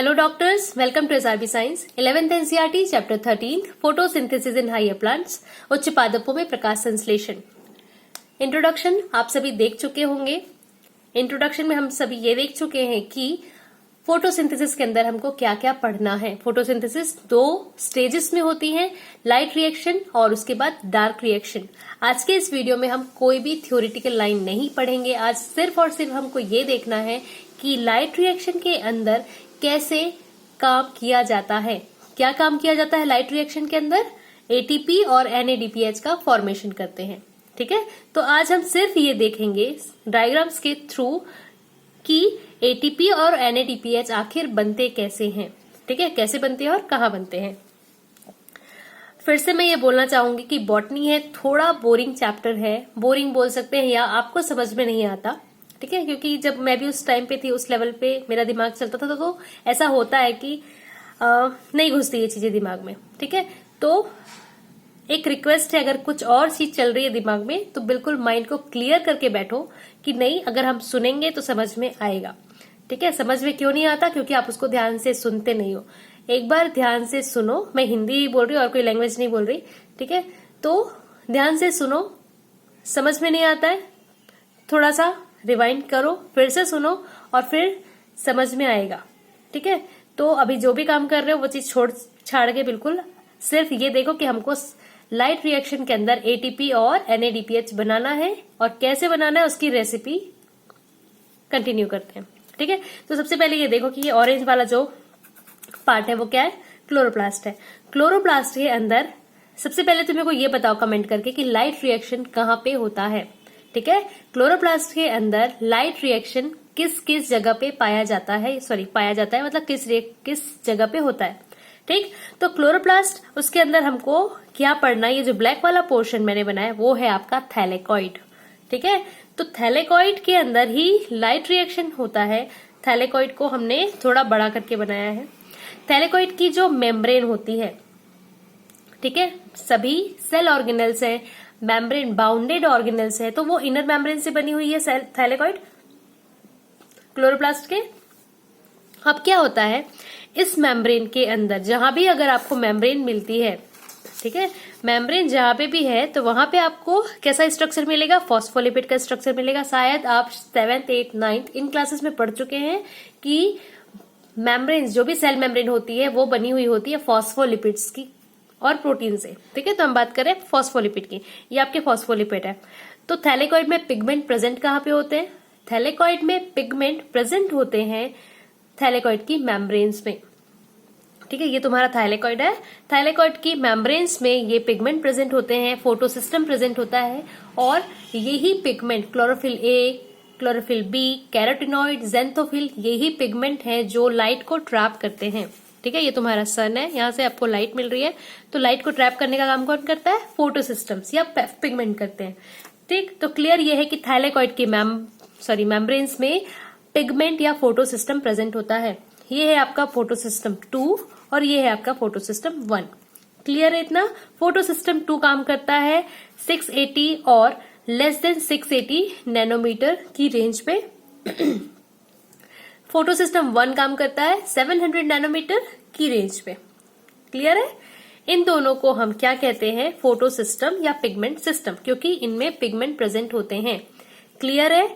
Hello doctors, welcome to SRB Science 11th NCERT Chapter 13 Photosynthesis in Higher Plants उच्च पादपों में प्रकाश संश्लेषण। Introduction आप सभी देख चुके होंगे। इंट्रोडक्शन में हम सभी ये देख चुके हैं कि फोटोसिंथेसिस के अंदर हमको क्या क्या पढ़ना है। फोटोसिंथेसिस दो स्टेजेस में होती है, लाइट रिएक्शन और उसके बाद डार्क रिएक्शन। आज के इस वीडियो में हम कोई भी थ्योरेटिकल लाइन नहीं पढ़ेंगे। आज सिर्फ और सिर्फ हमको ये देखना है कि लाइट रिएक्शन के अंदर कैसे काम किया जाता है। क्या काम किया जाता है लाइट रिएक्शन के अंदर? एटीपी और एनएडीपीएच का फॉर्मेशन करते हैं। ठीक है, तो आज हम सिर्फ ये देखेंगे डायग्राम्स के थ्रू कि एटीपी और एनएडीपीएच आखिर बनते कैसे हैं। ठीक है, कैसे बनते हैं और कहाँ बनते हैं। फिर से मैं ये बोलना चाहूंगी कि बॉटनी है थोड़ा बोरिंग चैप्टर है, बोरिंग बोल सकते हैं या आपको समझ में नहीं आता। ठीक है, क्योंकि जब मैं भी उस टाइम पे थी, उस लेवल पे मेरा दिमाग चलता था तो ऐसा होता है कि नहीं घुसती ये चीजें दिमाग में। ठीक है, तो एक रिक्वेस्ट है, अगर कुछ और चीज चल रही है दिमाग में तो बिल्कुल माइंड को क्लियर करके बैठो कि नहीं, अगर हम सुनेंगे तो समझ में आएगा। ठीक है, समझ में क्यों नहीं आता? क्योंकि आप उसको ध्यान से सुनते नहीं हो। एक बार ध्यान से सुनो, मैं हिंदी बोल रही हूँ और कोई लैंग्वेज नहीं बोल रही। ठीक है, तो ध्यान से सुनो, समझ में नहीं आता है थोड़ा सा रिवाइंड करो, फिर से सुनो और फिर समझ में आएगा। ठीक है, तो अभी जो भी काम कर रहे हो वो चीज छोड़ छाड़ के बिल्कुल सिर्फ ये देखो कि हमको लाइट रिएक्शन के अंदर एटीपी और एनएडीपीएच बनाना है और कैसे बनाना है उसकी रेसिपी कंटिन्यू करते हैं। ठीक है, तो सबसे पहले ये देखो कि ये ऑरेंज वाला जो पार्ट है वो क्या है? क्लोरोप्लास्ट है। क्लोरोप्लास्ट के अंदर सबसे पहले तुम मेरे को ये बताओ कमेंट करके कि लाइट रिएक्शन कहाँ पे होता है। ठीक है, क्लोरोप्लास्ट के अंदर लाइट रिएक्शन किस किस जगह पे पाया जाता है, पाया जाता है मतलब किस जगह पे होता है। ठीक, तो क्लोरोप्लास्ट उसके अंदर हमको क्या पढ़ना है? ये जो ब्लैक वाला पोर्शन मैंने बनाया वो है आपका थैलेकॉइड। ठीक है, तो थैलेकॉइड के अंदर ही लाइट रिएक्शन होता है। थैलेकॉइड को हमने थोड़ा बड़ा करके बनाया है। थैलेकॉइड की जो मेम्ब्रेन होती है, ठीक है, सभी सेल ऑर्गेनेल्स है, मेम्ब्रेन बाउंडेड ऑर्गेनेल्स है, तो वो इनर मेम्ब्रेन से बनी हुई है थैलेकॉइड क्लोरोप्लास्ट के। अब क्या होता है इस मेम्ब्रेन के अंदर, जहां भी अगर आपको मेम्ब्रेन मिलती है, ठीक है, मेम्ब्रेन जहां पे भी है तो वहां पे आपको कैसा स्ट्रक्चर मिलेगा? फॉस्फोलिपिड का स्ट्रक्चर मिलेगा। शायद आप 7th 8th 9th इन क्लासेस में पढ़ चुके हैं कि मेम्ब्रेन, जो भी सेल मेम्ब्रेन होती है वो बनी हुई होती है फॉस्फोलिपिड्स की और प्रोटीन से। ठीक है, तो हम बात करें फॉस्फोलिपिड की, ये आपके फॉस्फोलिपिड है। तो थैलेकॉइड में पिगमेंट प्रेजेंट कहाँ पे होते हैं? थैलेकॉइड में पिगमेंट प्रेजेंट होते हैं थैलेकॉइड की मेम्ब्रेन्स में। ठीक है, ये तुम्हारा थैलेकॉइड है। थैलेकॉइड की मेम्ब्रेन्स में ये पिगमेंट प्रेजेंट होते हैं, फोटोसिस्टम प्रेजेंट होता है और यही pigment chlorophyll A, chlorophyll B, carotenoid, xanthophyll, यही पिगमेंट है जो लाइट को ट्रैप करते हैं। ठीक है, ये तुम्हारा सन है, यहाँ से आपको लाइट मिल रही है, तो लाइट को ट्रैप करने का काम कौन करता है? फोटोसिस्टम्स या पिगमेंट करते हैं। ठीक, तो क्लियर ये है कि थैलेकॉइड की मेम्ब्रेन्स में पिगमेंट या फोटोसिस्टम प्रेजेंट होता है। ये है आपका फोटोसिस्टम 2 और ये है आपका फोटोसिस्टम 1। क्लियर है इतना? फोटोसिस्टम 2 काम करता है 680 और लेस देन 680 नैनोमीटर की रेंज पे। फोटोसिस्टम 1 काम करता है 700 नैनोमीटर की रेंज पे। क्लियर है? इन दोनों को हम क्या कहते हैं? फोटोसिस्टम या पिगमेंट सिस्टम, क्योंकि इनमें पिगमेंट प्रेजेंट होते हैं। क्लियर है?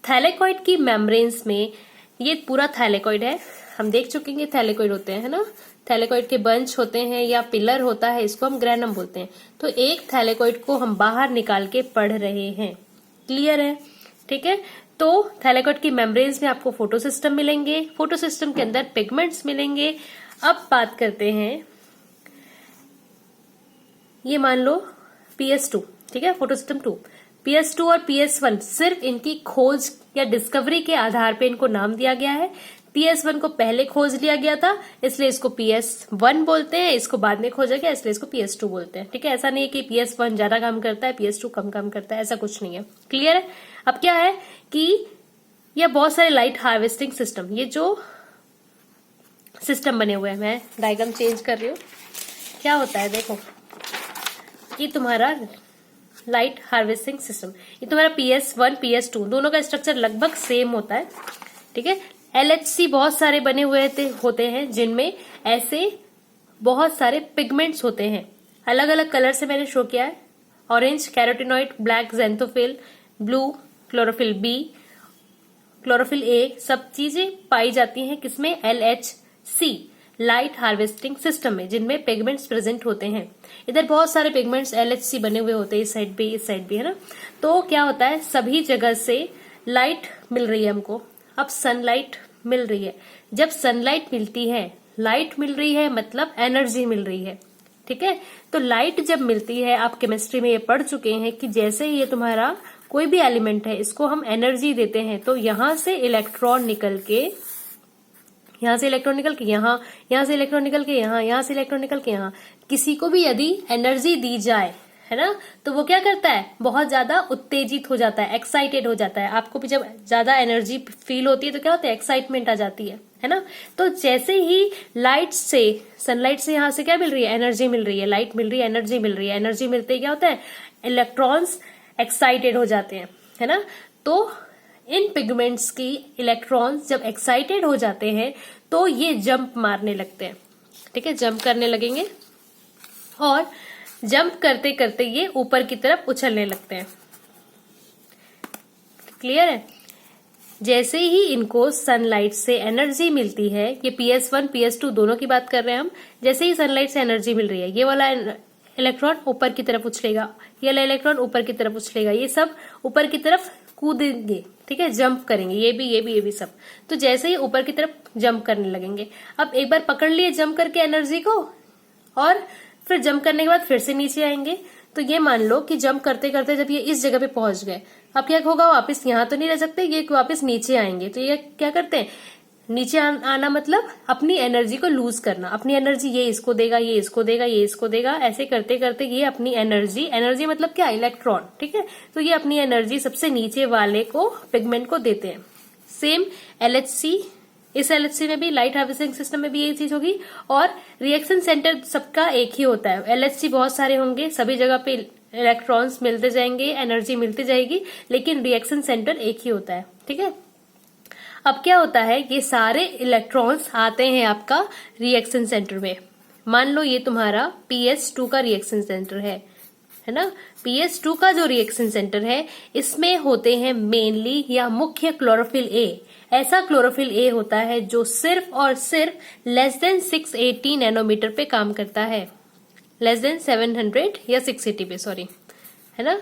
थैलेकॉइड की मेम्ब्रेन्स में, ये पूरा थैलेकॉइड है, हम देख चुके हैं थैलेकॉइड होते हैं, है ना। थैलेकॉइड के बंच होते हैं या पिलर होता है, इसको हम ग्रैनम बोलते हैं। तो एक थैलेकॉइड को हम बाहर निकाल के पढ़ रहे हैं। क्लियर है? ठीक है, तो थैलेकॉइड की मेम्ब्रेन्स में आपको फोटोसिस्टम मिलेंगे, फोटोसिस्टम के अंदर पिगमेंट्स मिलेंगे। अब बात करते हैं, ये मान लो PS2, ठीक है, फोटोसिस्टम 2, PS2 और PS1 सिर्फ इनकी खोज या डिस्कवरी के आधार पे इनको नाम दिया गया है। PS1 को पहले खोज लिया गया था, इसलिए इसको PS1 बोलते हैं, इसको बाद में खोजा गया इसलिए इसको PS2 बोलते हैं। ठीक है, ऐसा नहीं है कि PS1 ज्यादा काम करता है, PS2 कम काम करता है, ऐसा कुछ नहीं है। क्लियर है? अब क्या है कि ये बहुत सारे लाइट हार्वेस्टिंग सिस्टम, ये जो सिस्टम बने हुए हैं, मैं डायग्राम चेंज कर रही हूँ। क्या होता है देखो, ये तुम्हारा लाइट हार्वेस्टिंग सिस्टम, ये तुम्हारा PS1 PS2 दोनों का स्ट्रक्चर लगभग सेम होता है। ठीक है, LHC बहुत सारे बने हुए होते हैं जिनमें ऐसे बहुत सारे पिगमेंट्स होते हैं। अलग अलग कलर से मैंने शो किया है। Orange carotenoid, black xanthophyll, blue chlorophyll B, chlorophyll A, सब चीजें पाई जाती हैं किसमें? LHC, लाइट हार्वेस्टिंग सिस्टम में, जिनमें पिगमेंट्स प्रेजेंट होते हैं। इधर बहुत सारे पिगमेंट्स LHC बने हुए होते हैं, इस साइड भी, इस साइड भी, है ना। तो क्या होता है, सभी जगह से लाइट मिल रही है हमको। अब सनलाइट मिल रही है, जब सनलाइट मिलती है, लाइट मिल रही है, मतलब एनर्जी मिल रही है, ठीक है। तो लाइट जब मिलती है, आप केमिस्ट्री में ये पढ़ चुके हैं कि जैसे ये तुम्हारा कोई भी एलिमेंट है, इसको हम एनर्जी देते हैं, तो यहां से इलेक्ट्रॉन निकल के, यहां से इलेक्ट्रॉन निकल के यहां, यहां से इलेक्ट्रॉन निकल के यहां, यहां से इलेक्ट्रॉन निकल के यहां, किसी को भी यदि एनर्जी दी जाए, है ना, तो वो क्या करता है, बहुत ज्यादा उत्तेजित हो जाता है, एक्साइटेड हो जाता है। आपको भी जब ज्यादा एनर्जी फील होती है तो क्या होता है, एक्साइटमेंट आ जाती है ना। तो जैसे ही लाइट से, सनलाइट से यहां से क्या मिल रही है, एनर्जी मिल रही है, लाइट मिल रही है, एनर्जी मिल रही है, एनर्जी मिलते ही क्या होता है, इलेक्ट्रॉन्स एक्साइटेड हो जाते हैं, है ना। तो इन पिगमेंट्स की इलेक्ट्रॉन्स जब एक्साइटेड हो जाते हैं तो ये जंप मारने लगते हैं, ठीक है, जंप करने लगेंगे और जंप करते करते ये ऊपर की तरफ उछलने लगते हैं। क्लियर है। जैसे ही इनको सनलाइट से एनर्जी मिलती है, ये PS1 PS2 दोनों की बात कर रहे हैं हम, जैसे ही सनलाइट से एनर्जी मिल रही है, ये वाला इलेक्ट्रॉन ऊपर की तरफ उछलेगा, ये वाला इलेक्ट्रॉन ऊपर की तरफ उछलेगा, ये सब ऊपर की तरफ कूदेंगे, ठीक है, जंप करेंगे, ये भी सब। तो जैसे ही ऊपर की तरफ जंप करने लगेंगे, अब एक बार पकड़ लिए जंप करके एनर्जी को, और फिर जंप करने के बाद फिर से नीचे आएंगे। तो ये मान लो कि जंप करते करते जब ये इस जगह पे पहुंच गए, अब क्या होगा, वापस यहाँ तो नहीं रह सकते, ये वापस नीचे आएंगे। तो ये क्या करते हैं, नीचे आना मतलब अपनी एनर्जी को लूज करना, अपनी एनर्जी ये इसको देगा, ये इसको देगा, ये इसको देगा, ऐसे करते करते ये अपनी एनर्जी मतलब क्या, इलेक्ट्रॉन, ठीक है। तो ये अपनी एनर्जी सबसे नीचे वाले को, पिगमेंट को देते हैं। सेम LHC, इस LHC में भी, लाइट हार्वेस्टिंग सिस्टम में भी यही चीज होगी। और रिएक्शन सेंटर सबका एक ही होता है। LHC बहुत सारे होंगे, सभी जगह पे इलेक्ट्रॉन्स मिलते जाएंगे, एनर्जी मिलती जाएगी, लेकिन रिएक्शन सेंटर एक ही होता है, ठीक है। अब क्या होता है, ये सारे इलेक्ट्रॉन्स आते हैं आपका रिएक्शन सेंटर में। मान लो ये तुम्हारा PS2 का रिएक्शन सेंटर है ना। PS2 का जो रिएक्शन सेंटर है, इसमें होते हैं मेनली या मुख्य क्लोरोफिल ए। ऐसा क्लोरोफिल ए होता है जो सिर्फ और सिर्फ लेस देन 680 नैनोमीटर पे काम करता है, लेस देन 700 या 680 पे, सॉरी, है ना।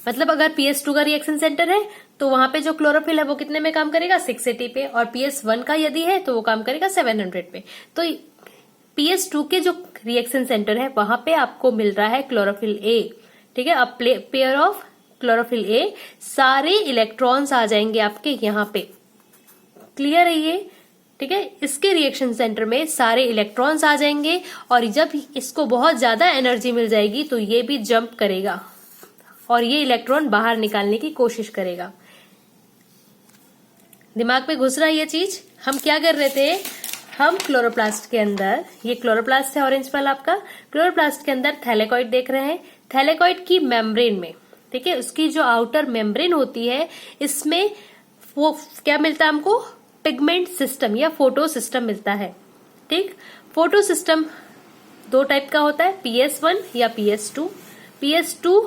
मतलब अगर PS2 का रिएक्शन सेंटर है तो वहां पे जो क्लोरोफिल है वो कितने में काम करेगा, 680 पे, और PS1 का यदि है तो वो काम करेगा 700 पे। तो PS2 के जो रिएक्शन सेंटर है वहां पे आपको मिल रहा है क्लोरोफिल ए, ठीक है। अब पेयर ऑफ क्लोरोफिल ए, सारे इलेक्ट्रॉन्स आ जाएंगे आपके यहाँ पे। क्लियर है ये, ठीक है। इसके रिएक्शन सेंटर में सारे इलेक्ट्रॉन्स आ जाएंगे, और जब इसको बहुत ज्यादा एनर्जी मिल जाएगी तो ये भी जंप करेगा और ये इलेक्ट्रॉन बाहर निकालने की कोशिश करेगा। दिमाग में घुस रहा है ये चीज। हम क्या कर रहे थे, हम क्लोरोप्लास्ट के अंदर, ये क्लोरोप्लास्ट है ऑरेंज वाला आपका, क्लोरोप्लास्ट के अंदर थैलेकॉइड देख रहे हैं। थैलेकॉइड की मेम्ब्रेन में, ठीक है, उसकी जो आउटर मेम्ब्रेन होती है, इसमें वो क्या मिलता है हमको, पिगमेंट सिस्टम या फोटो सिस्टम मिलता है, ठीक। फोटो सिस्टम दो टाइप का होता है, PS1 या PS2। PS2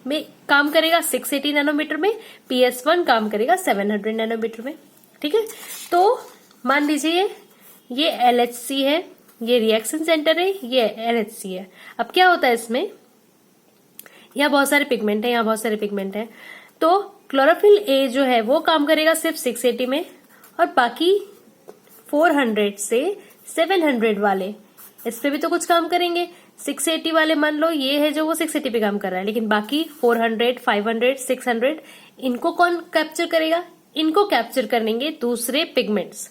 में काम करेगा 680 नैनोमीटर में, PS1 काम करेगा 700 नैनोमीटर में, ठीक है। तो मान लीजिए ये LHC है, ये रिएक्शन सेंटर है, ये LHC है। अब क्या होता है इसमें, यहाँ बहुत सारे पिगमेंट है, यहाँ बहुत सारे पिगमेंट है। तो क्लोरोफिल ए जो है वो काम करेगा सिर्फ 680 में, और बाकी 400 से 700 वाले इस पे भी तो कुछ काम करेंगे। 680 वाले मान लो ये है जो वो 680 पे काम कर रहा है, लेकिन बाकी 400, 500, 600 इनको कौन कैप्चर करेगा, इनको कैप्चर करेंगे दूसरे पिगमेंट्स,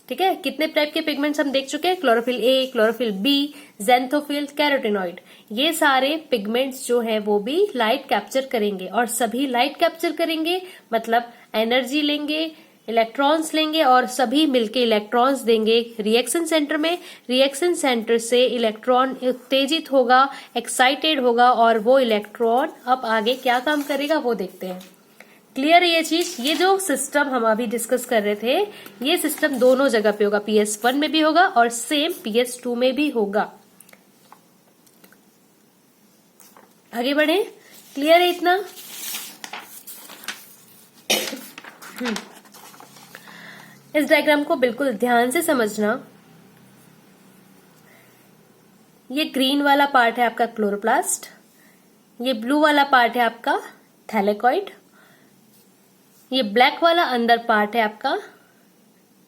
ठीक है। कितने टाइप के पिगमेंट्स हम देख चुके हैं, chlorophyll A, chlorophyll B, ज़ेंथोफिल, carotenoid. ये सारे पिगमेंट्स जो है वो भी लाइट कैप्चर करेंगे, और सभी लाइट कैप्चर करेंगे मतलब एनर्जी लेंगे, इलेक्ट्रॉन्स लेंगे, और सभी मिलके इलेक्ट्रॉन्स देंगे रिएक्शन सेंटर में। रिएक्शन सेंटर से इलेक्ट्रॉन उत्तेजित होगा, एक्साइटेड होगा, और वो इलेक्ट्रॉन अब आगे क्या काम करेगा वो देखते हैं। क्लियर है ये चीज? ये जो सिस्टम हम अभी डिस्कस कर रहे थे, ये सिस्टम दोनों जगह पे होगा, PS1 में भी होगा और सेम PS2 में भी होगा। आगे बढ़े, क्लियर है इतना? इस डायग्राम को बिल्कुल ध्यान से समझना। ये ग्रीन वाला पार्ट है आपका क्लोरोप्लास्ट, ये ब्लू वाला पार्ट है आपका थैलेकॉइड, ये ब्लैक वाला अंदर पार्ट है आपका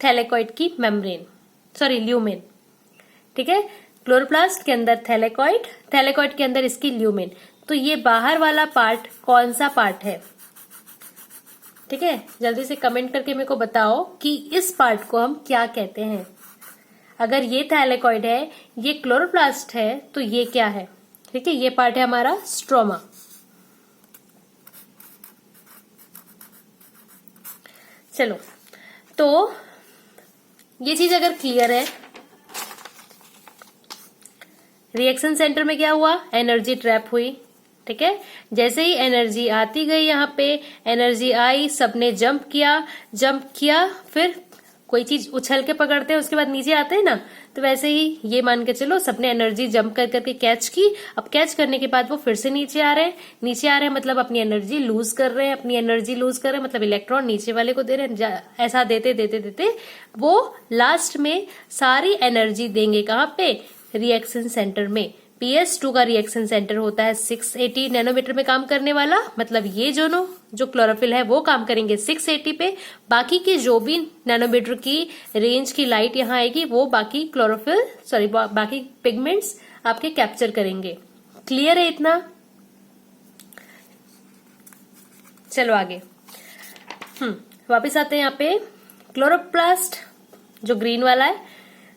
थैलेकॉइड की मेम्ब्रेन, सॉरी ल्यूमेन। ठीक है, क्लोरोप्लास्ट के अंदर थैलेकॉइड, थैलेकॉइड के अंदर इसकी ल्यूमेन। तो ये बाहर वाला पार्ट कौन सा पार्ट है? ठीक है, जल्दी से कमेंट करके मेरे को बताओ कि इस पार्ट को हम क्या कहते हैं। अगर ये थैलेकॉइड है, ये क्लोरोप्लास्ट है, तो ये क्या है? ठीक है, ये पार्ट है हमारा स्ट्रोमा। चलो, तो ये चीज अगर क्लियर है, रिएक्शन सेंटर में क्या हुआ? एनर्जी ट्रैप हुई। ठीक है, जैसे ही एनर्जी आती गई, यहाँ पे एनर्जी आई, सबने जंप किया, फिर कोई चीज उछल के पकड़ते हैं उसके बाद नीचे आते हैं ना, तो वैसे ही ये मान के चलो सबने एनर्जी जंप कर करके कैच की। अब कैच करने के बाद वो फिर से नीचे आ रहे हैं, मतलब अपनी एनर्जी लूज कर रहे हैं, मतलब इलेक्ट्रॉन नीचे वाले को दे रहे हैं। ऐसा देते देते देते वो लास्ट में सारी एनर्जी देंगे कहाँ पे? रिएक्शन सेंटर में। PS2 का रिएक्शन सेंटर होता है 680 नैनोमीटर में काम करने वाला, मतलब ये जो क्लोरोफिल है वो काम करेंगे 680 पे। बाकी की जो भी नैनोमीटर की रेंज की लाइट यहाँ आएगी वो बाकी बाकी पिगमेंट्स आपके कैप्चर करेंगे। क्लियर है इतना? चलो आगे, वापस आते हैं यहाँ पे। क्लोरोप्लास्ट जो ग्रीन वाला है,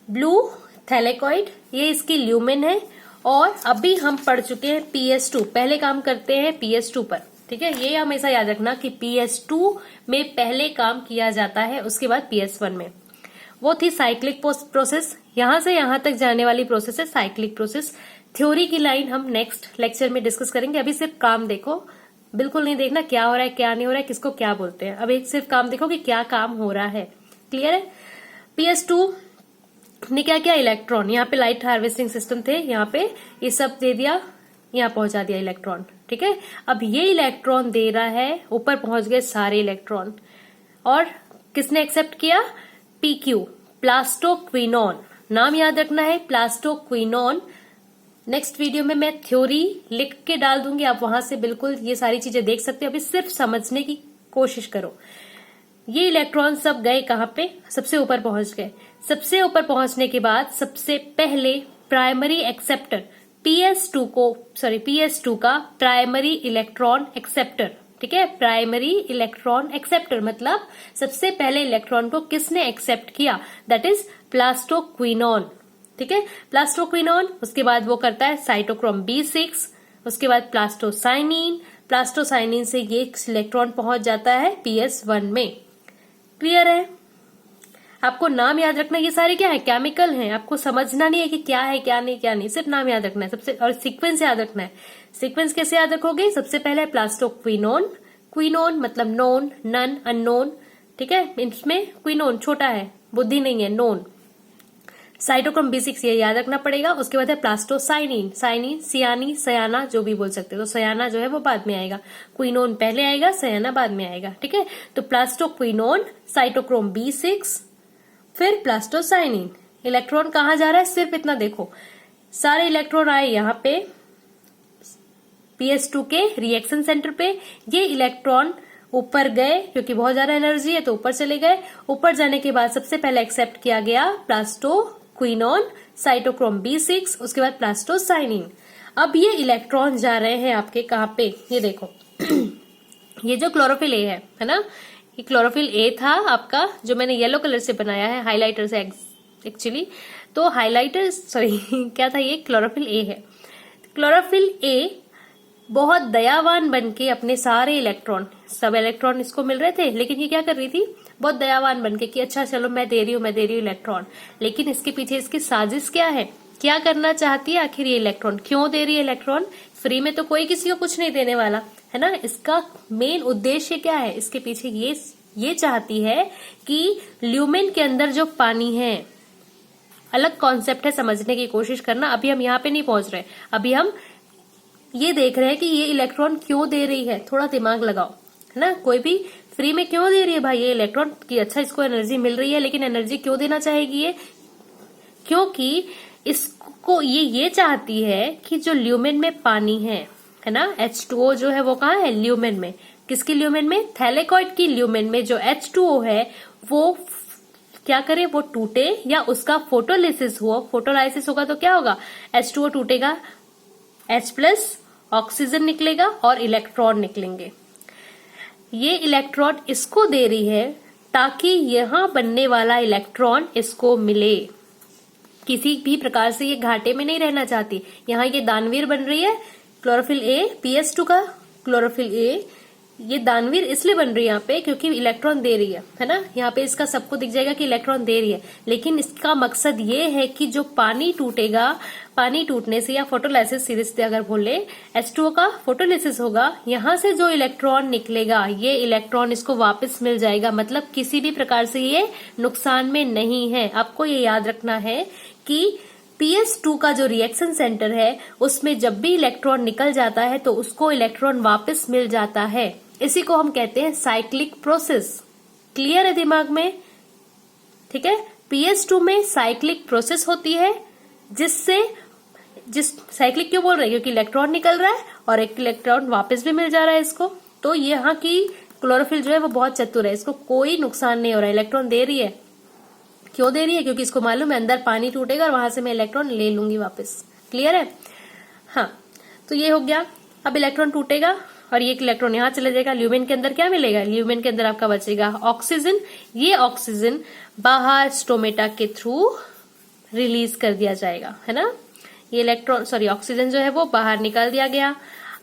ब्लू थैलेकॉइड, ये इसकी ल्यूमेन है। और अभी हम पढ़ चुके हैं PS2, पहले काम करते हैं PS2 पर। ठीक है, ये हमेशा याद रखना कि PS2 में पहले काम किया जाता है, उसके बाद PS1 में। वो थी साइक्लिक प्रोसेस, यहां से यहां तक जाने वाली प्रोसेस है साइक्लिक प्रोसेस। थ्योरी की लाइन हम नेक्स्ट लेक्चर में डिस्कस करेंगे। अभी सिर्फ काम देखो, बिल्कुल नहीं देखना क्या हो रहा है क्या नहीं हो रहा है, किसको क्या बोलते हैं। अब एक सिर्फ काम देखो कि क्या काम हो रहा है। क्लियर है? PS2 ने क्या किया? इलेक्ट्रॉन, यहाँ पे लाइट हार्वेस्टिंग सिस्टम थे, यहाँ पे ये सब दे दिया, यहाँ पहुंचा दिया इलेक्ट्रॉन। ठीक है, अब ये इलेक्ट्रॉन दे रहा है, ऊपर पहुंच गए सारे इलेक्ट्रॉन। और किसने एक्सेप्ट किया? PQ, plastoquinone. नाम याद रखना है, प्लास्टोक्विनोन। नेक्स्ट वीडियो में मैं थ्योरी लिख के डाल दूंगी, आप वहां से बिल्कुल ये सारी चीजें देख सकते हो। अभी सिर्फ समझने की कोशिश करो। ये इलेक्ट्रॉन सब गए कहाँ पे? सबसे ऊपर पहुंच गए। सबसे ऊपर पहुंचने के बाद सबसे पहले प्राइमरी एक्सेप्टर PS2 का प्राइमरी इलेक्ट्रॉन एक्सेप्टर। ठीक है, प्राइमरी इलेक्ट्रॉन एक्सेप्टर मतलब सबसे पहले इलेक्ट्रॉन को किसने एक्सेप्ट किया? That is plastoquinone. ठीक है, प्लास्टोक्विनोन। उसके बाद वो करता है साइटोक्रोम B6, उसके बाद प्लास्टोसाइनिन से ये इलेक्ट्रॉन पहुंच जाता है PS1 में। क्लियर है? आपको नाम याद रखना, ये सारे क्या है? केमिकल हैं। आपको समझना नहीं है कि क्या है क्या नहीं, सिर्फ नाम याद रखना है सबसे, और सीक्वेंस याद रखना है। सीक्वेंस कैसे याद रखोगे? सबसे पहले प्लास्टोक्विनोन, क्विनोन मतलब नोन, नन, अननोन। ठीक है, इसमें क्विनोन छोटा है, बुद्धि नहीं है, नोन। साइटोक्रोम B6 ये याद रखना पड़ेगा। उसके बाद है प्लास्टोसाइनिन, सियानी, सयाना जो भी बोल सकते हो। तो सयाना जो है वो बाद में आएगा, क्विनोन पहले आएगा, सयाना बाद में आएगा। ठीक है, तो प्लास्टोक्विनोन, साइटोक्रोम B6, फिर प्लास्टोसाइनिन। इलेक्ट्रॉन कहाँ जा रहा है? सिर्फ इतना देखो, सारे इलेक्ट्रॉन आए यहाँ पे PS2 के रिएक्शन सेंटर पे। ये इलेक्ट्रॉन ऊपर गए क्योंकि बहुत ज्यादा एनर्जी है तो ऊपर चले गए। ऊपर जाने के बाद सबसे पहले एक्सेप्ट किया गया प्लास्टोक्विनोन, साइटोक्रोम B6, उसके बाद प्लास्टोसाइनिन। अब ये इलेक्ट्रॉन जा रहे हैं आपके कहाँ पे? ये देखो ये जो क्लोरोफिल ए है ना, ये क्लोरोफिल ए था आपका, जो मैंने येलो कलर से बनाया है हाइलाइटर से एक्चुअली। तो हाइलाइटर क्या था? ये क्लोरोफिल ए है। क्लोरोफिल ए बहुत दयावान बनके अपने सारे सब इलेक्ट्रॉन इसको मिल रहे थे, लेकिन ये क्या कर रही थी? बहुत दयावान बनके कि अच्छा चलो मैं दे रही हूँ इलेक्ट्रॉन। लेकिन इसके पीछे इसकी साजिश क्या है? क्या करना चाहती है आखिर ये इलेक्ट्रॉन? क्यों दे रही है इलेक्ट्रॉन? फ्री में तो कोई किसी को कुछ नहीं देने वाला है ना। इसका मेन उद्देश्य क्या है, इसके पीछे ये चाहती है कि ल्यूमेन के अंदर जो पानी है, अलग कॉन्सेप्ट है, समझने की कोशिश करना। अभी हम यहाँ पे नहीं पहुंच रहे, अभी हम ये देख रहे हैं कि ये इलेक्ट्रॉन क्यों दे रही है। थोड़ा दिमाग लगाओ, है ना। कोई भी फ्री में क्यों दे रही है भाई ये इलेक्ट्रॉन की, अच्छा इसको एनर्जी मिल रही है, लेकिन एनर्जी क्यों देना चाहेगी ये, क्योंकि इसको ये चाहती है कि जो ल्यूमेन में पानी है ना, H2O जो है वो कहाँ है, ल्यूमेन में। किसकी ल्यूमेन में, थैलेकॉइड की ल्यूमेन में जो H2O है वो क्या करे, वो टूटे या उसका फोटोलिसिस हुआ। फोटोलाइसिस होगा तो क्या होगा, H2O टूटेगा, H+ ऑक्सीजन निकलेगा और इलेक्ट्रॉन निकलेंगे। ये इलेक्ट्रॉन इसको दे रही है ताकि यहां बनने वाला इलेक्ट्रॉन इसको मिले। किसी भी प्रकार से ये घाटे में नहीं रहना चाहती। यहाँ ये दानवीर बन रही है, क्लोरोफिल ए, PS2 का क्लोरोफिल ए, ये दानवीर इसलिए बन रही है यहाँ पे क्योंकि इलेक्ट्रॉन दे रही है ना। यहाँ पे इसका सबको दिख जाएगा कि इलेक्ट्रॉन दे रही है, लेकिन इसका मकसद ये है कि जो पानी टूटेगा, पानी टूटने से या फोटोलाइसिस सीरीज से अगर बोले H2O का फोटोलिसिस होगा, यहाँ से जो इलेक्ट्रॉन निकलेगा ये इलेक्ट्रॉन इसको वापस मिल जाएगा। मतलब किसी भी प्रकार से ये नुकसान में नहीं है। आपको ये याद रखना है कि PS2 का जो रिएक्शन सेंटर है उसमें जब भी इलेक्ट्रॉन निकल जाता है तो उसको इलेक्ट्रॉन वापस मिल जाता है। इसी को हम कहते हैं साइक्लिक प्रोसेस। क्लियर है दिमाग में, ठीक है। PS2 में साइक्लिक प्रोसेस होती है, जिस साइक्लिक क्यों बोल रहे हैं, क्योंकि इलेक्ट्रॉन निकल रहा है और एक इलेक्ट्रॉन वापस भी मिल जा रहा है इसको। तो यहाँ की क्लोरोफिल जो है वो बहुत चतुर है, इसको कोई नुकसान नहीं हो रहा है। इलेक्ट्रॉन दे रही है, क्यों दे रही है, क्योंकि इसको मालूम है अंदर पानी टूटेगा और वहां से मैं इलेक्ट्रॉन ले लूंगी वापस। क्लियर है, हाँ। तो ये हो गया। अब इलेक्ट्रॉन टूटेगा और ये इलेक्ट्रॉन यहाँ चले जाएगा। ल्यूमेन के अंदर क्या मिलेगा, ल्यूमेन के अंदर आपका बचेगा ऑक्सीजन। ये ऑक्सीजन बाहर स्टोमेटा के थ्रू रिलीज कर दिया जाएगा, है ना। ये ऑक्सीजन जो है वो बाहर निकाल दिया गया।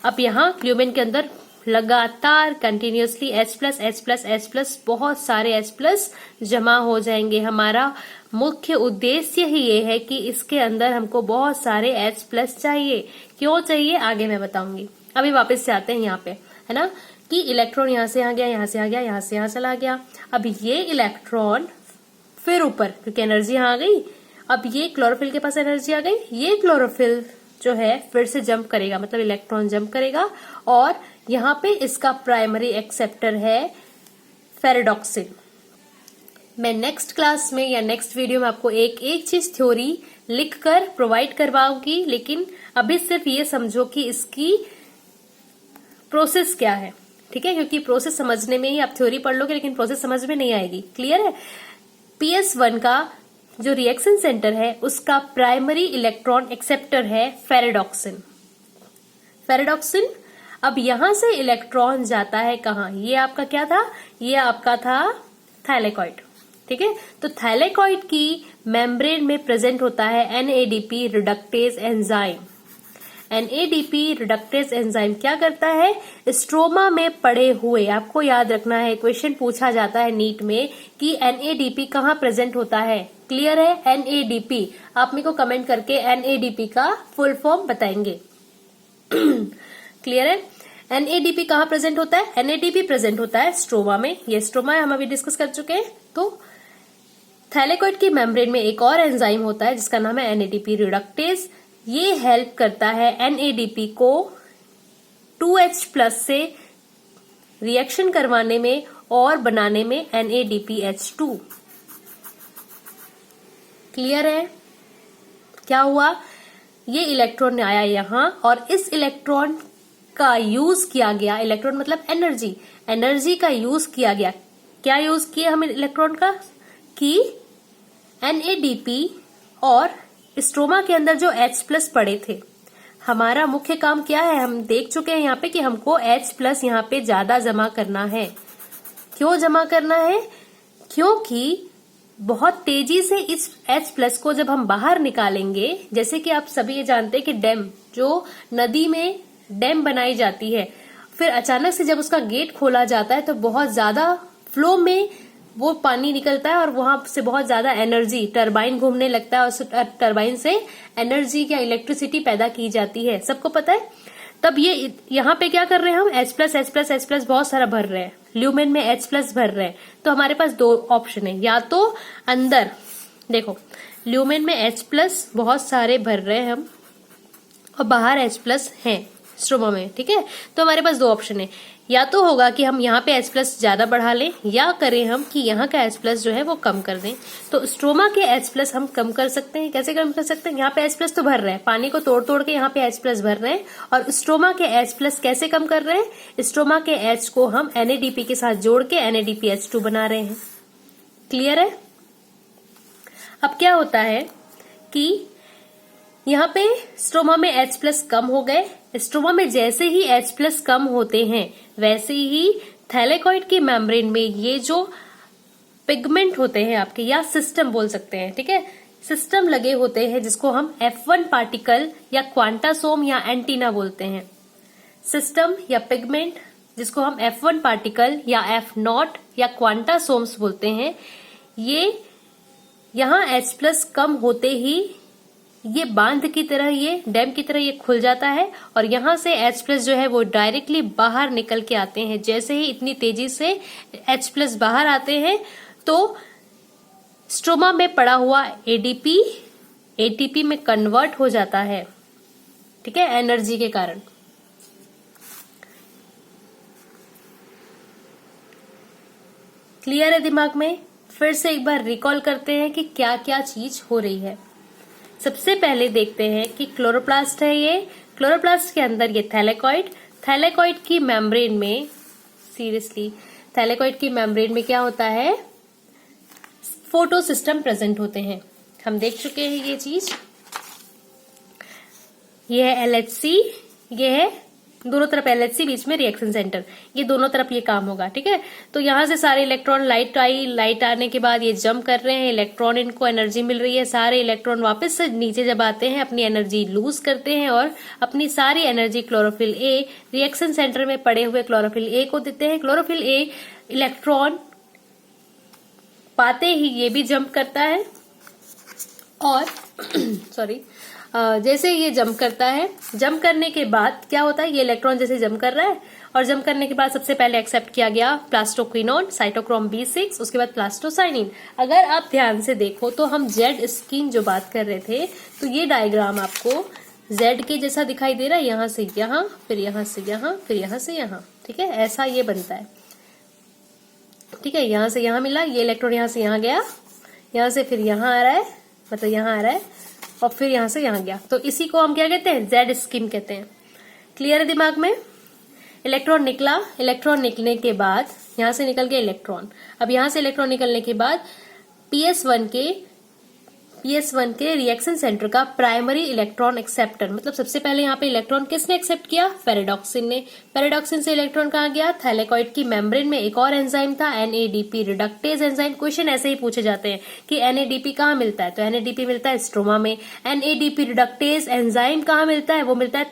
अब यहाँ ल्यूमेन के अंदर लगातार कंटिन्यूअसली H+, बहुत सारे H+ जमा हो जाएंगे। हमारा मुख्य उद्देश्य ही ये है कि इसके अंदर हमको बहुत सारे H+ चाहिए। क्यों चाहिए आगे मैं बताऊंगी। अभी वापस से आते हैं यहाँ पे, है ना, कि इलेक्ट्रॉन यहाँ से यहाँ गया, यहाँ से यहाँ गया, यहाँ से यहाँ चला गया। अब ये इलेक्ट्रॉन फिर ऊपर, क्योंकि एनर्जी यहाँ आ गई, अब ये क्लोरोफिल के पास एनर्जी आ गई, ये क्लोरोफिल जो है फिर से जंप करेगा, मतलब इलेक्ट्रॉन जंप करेगा और यहाँ पे इसका प्राइमरी एक्सेप्टर है फेरेडॉक्सिन। मैं नेक्स्ट क्लास में या नेक्स्ट वीडियो में आपको एक एक चीज थ्योरी लिखकर प्रोवाइड करवाऊंगी, लेकिन अभी सिर्फ ये समझो कि इसकी प्रोसेस क्या है, ठीक है। क्योंकि प्रोसेस समझने में ही आप थ्योरी पढ़ लोगे लेकिन प्रोसेस समझ में नहीं आएगी। क्लियर है। PS1 का जो रिएक्शन सेंटर है उसका प्राइमरी इलेक्ट्रॉन एक्सेप्टर है फेरेडॉक्सिन। अब यहां से इलेक्ट्रॉन जाता है कहाँ, ये आपका क्या था, ये आपका था थैलेकॉइड, ठीक है। तो थैलेकॉइड की मेम्ब्रेन में प्रेजेंट होता है NADP reductase enzyme. NADP reductase enzyme क्या करता है, स्ट्रोमा में पड़े हुए, आपको याद रखना है, क्वेश्चन पूछा जाता है नीट में कि NADP कहाँ प्रेजेंट होता है। क्लियर है, NADP आप मेरे को कमेंट करके NADP का फुल फॉर्म बताएंगे। क्लियर है। NADP कहाँ प्रेजेंट होता है, NADP प्रेजेंट होता है स्ट्रोमा में। ये स्ट्रोमा है, हम अभी डिस्कस कर चुके हैं। तो थैलेकॉइड की मेम्ब्रेन में एक और एंजाइम होता है जिसका नाम है NADP रिडक्टेज। ये हेल्प करता है NADP को 2H+ से रिएक्शन करवाने में और बनाने में NADPH2। क्लियर है। क्या हुआ, ये इलेक्ट्रॉन आया यहां और इस इलेक्ट्रॉन का यूज किया गया, इलेक्ट्रॉन मतलब एनर्जी का यूज किया गया। क्या यूज किया हम इलेक्ट्रॉन का, कि NADP और स्ट्रोमा के अंदर जो H+ पड़े थे, हमारा मुख्य काम क्या है, हम देख चुके हैं यहाँ पे कि हमको H+ यहाँ पे ज्यादा जमा करना है। क्यों जमा करना है, क्योंकि बहुत तेजी से इस H+ को जब हम बाहर निकालेंगे, जैसे कि आप सभी ये जानते हैं कि डैम, जो नदी में डैम बनाई जाती है, फिर अचानक से जब उसका गेट खोला जाता है तो बहुत ज्यादा फ्लो में वो पानी निकलता है और वहां से बहुत ज्यादा एनर्जी, टरबाइन घूमने लगता है और उस टरबाइन से एनर्जी या इलेक्ट्रिसिटी पैदा की जाती है, सबको पता है। तब ये यहाँ पे क्या कर रहे हैं हम, H+, बहुत सारा भर रहे हैं, ल्यूमेन में H+ भर रहे हैं। तो हमारे पास दो ऑप्शन है, या तो अंदर देखो ल्यूमेन में H+ बहुत सारे भर रहे हैं हम और बाहर H+ है स्ट्रोमा में, ठीक है। तो हमारे पास दो ऑप्शन है, या तो होगा कि हम यहाँ पे H+ ज्यादा बढ़ा लें, या करें हम कि यहाँ का H+ जो है वो कम कर दें। तो स्ट्रोमा के H+ हम कम कर सकते हैं। कैसे कम कर सकते हैं, यहाँ पे H+ तो भर रहे हैं, पानी को तोड़ तोड़ के यहाँ पे H+ भर रहे हैं, और स्ट्रोमा के H+ कैसे कम कर रहे हैं, स्ट्रोमा के H को हम NADP के साथ जोड़ के NADPH2 बना रहे हैं। क्लियर है। अब क्या होता है कि यहाँ पे स्ट्रोमा में H+ कम हो गए, स्ट्रोमा में जैसे ही H+ कम होते हैं वैसे ही थैलेकॉइड की मेम्ब्रेन में ये जो पिगमेंट होते हैं आपके, या सिस्टम बोल सकते हैं, ठीक है, सिस्टम लगे होते हैं जिसको हम F1 पार्टिकल या क्वांटासोम या एंटीना बोलते हैं। सिस्टम या पिगमेंट जिसको हम F1 पार्टिकल या F0 या क्वांटासोम्स बोलते हैं, ये यहाँ H+ कम होते ही ये बांध की तरह, ये डैम की तरह ये खुल जाता है, और यहाँ से H+ जो है वो डायरेक्टली बाहर निकल के आते हैं। जैसे ही इतनी तेजी से H+ बाहर आते हैं तो स्ट्रोमा में पड़ा हुआ ATP में कन्वर्ट हो जाता है, ठीक है, एनर्जी के कारण। क्लियर है दिमाग में। फिर से एक बार रिकॉल करते हैं कि क्या क्या चीज हो रही है। सबसे पहले देखते हैं कि क्लोरोप्लास्ट है ये, क्लोरोप्लास्ट के अंदर ये थैलेकॉइड की मेम्ब्रेन में, सीरियसली थैलेकॉइड की मेम्ब्रेन में क्या होता है, फोटो सिस्टम प्रेजेंट होते हैं। हम देख चुके हैं ये चीज। ये है LHC, ये है दोनों तरफ LHC, बीच में रिएक्शन सेंटर, ये दोनों तरफ ये काम होगा, ठीक है। तो यहां से सारे इलेक्ट्रॉन, लाइट आने के बाद ये जंप कर रहे हैं, इलेक्ट्रॉन इनको एनर्जी मिल रही है, सारे इलेक्ट्रॉन वापस से नीचे जब आते हैं अपनी एनर्जी लूज करते हैं और अपनी सारी energy chlorophyll A, reaction centre में पड़े हुए क्लोरोफिल A को देते हैं। क्लोरोफिल A इलेक्ट्रॉन पाते ही ये भी जंप करता है, और सॉरी जैसे ये जंप करता है, जंप करने के बाद क्या होता है, ये इलेक्ट्रॉन जैसे जंप कर रहा है, और जंप करने के बाद सबसे पहले एक्सेप्ट किया गया प्लास्टोक्विनोन, साइटोक्रोम B6, उसके बाद प्लास्टोसाइनिन। अगर आप ध्यान से देखो तो हम जेड स्किन जो बात कर रहे थे, तो ये डायग्राम आपको जेड के जैसा दिखाई दे रहा है, यहां से यहां, फिर यहां से यहां, फिर यहां से यहां, ठीक है, ऐसा ये बनता है, ठीक है। यहां से यहां मिला, ये इलेक्ट्रॉन यहां से यहां गया, यहां से फिर यहां आ रहा है, मतलब यहां आ रहा है, और फिर यहां से यहां गया, तो इसी को हम क्या कहते हैं, जेड स्किन कहते हैं। क्लियर है दिमाग में। इलेक्ट्रॉन निकला, इलेक्ट्रॉन निकलने के बाद यहां से निकल गया इलेक्ट्रॉन। अब यहां से इलेक्ट्रॉन निकलने के बाद PS1 के रिएक्शन सेंटर का प्राइमरी इलेक्ट्रॉन एक्सेप्टर, मतलब सबसे पहले यहाँ पे इलेक्ट्रॉन किसने एक्सेप्ट किया, पैराडॉक्सिन ने। पैराडॉक्सिन से इलेक्ट्रॉन कहाँ गया, थैलेकॉइड की मेम्ब्रेन में एक और एंजाइम था, NADP रिडक्टेज एंजाइम। क्वेश्चन ऐसे ही पूछे जाते हैं कि NADP कहाँ मिलता है, तो NADP मिलता है स्ट्रोमा में। NADP रिडक्टेज एंजाइम कहाँ मिलता है, वो मिलता है